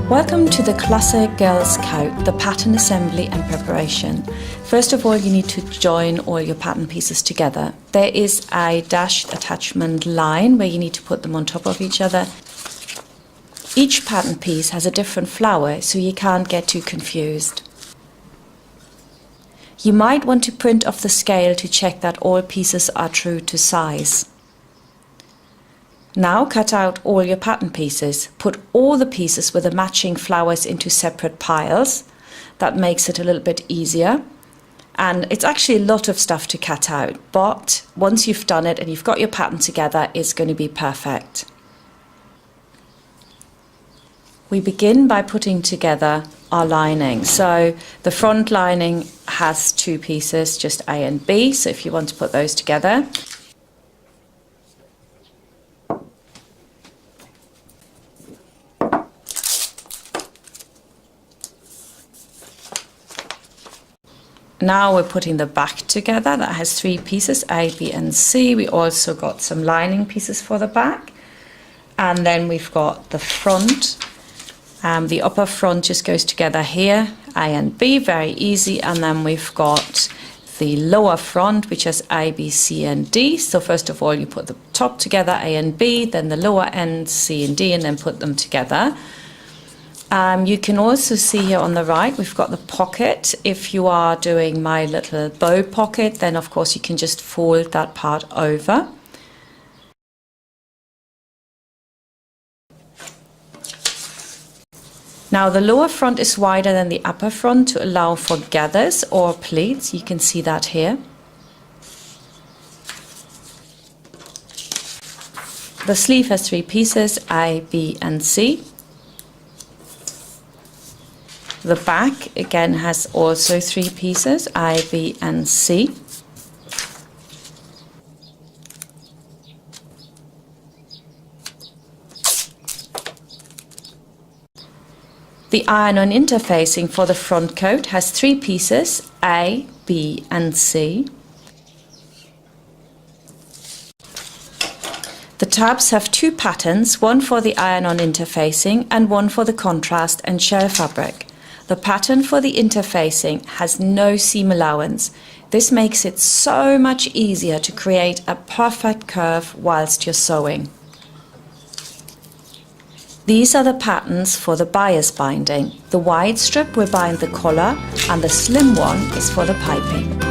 Welcome to the classic girls coat, the pattern assembly and preparation. First of all, you need to join all your pattern pieces together. There is a dashed attachment line where you need to put them on top of each other. Each pattern piece has a different flower, so you can't get too confused. You might want to print off the scale to check that all pieces are true to size. Now cut out all your pattern pieces. Put all the pieces with the matching flowers into separate piles. That makes it a little bit easier. And it's actually a lot of stuff to cut out, but once you've done it and you've got your pattern together, it's going to be perfect. We begin by putting together our lining. So the front lining has two pieces, just A and B. So if you want to put those together, now we're putting the back together. That has three pieces, A, B and C. We also got some lining pieces for the back. And then we've got the front. The upper front just goes together here, A and B, very easy. And then we've got the lower front, which has A, B, C and D. So first of all, you put the top together, A and B, then the lower end, C and D, and then put them together. You can also see here on the right, we've got the pocket. If you are doing my little bow pocket, then of course you can just fold that part over. Now the lower front is wider than the upper front to allow for gathers or pleats. You can see that here. The sleeve has three pieces, A, B and C. The back again has also three pieces, A, B and C. The iron-on interfacing for the front coat has three pieces, A, B and C. The tabs have two patterns, one for the iron-on interfacing and one for the contrast and shell fabric. The pattern for the interfacing has no seam allowance. This makes it so much easier to create a perfect curve whilst you're sewing. These are the patterns for the bias binding. The wide strip will bind the collar and the slim one is for the piping.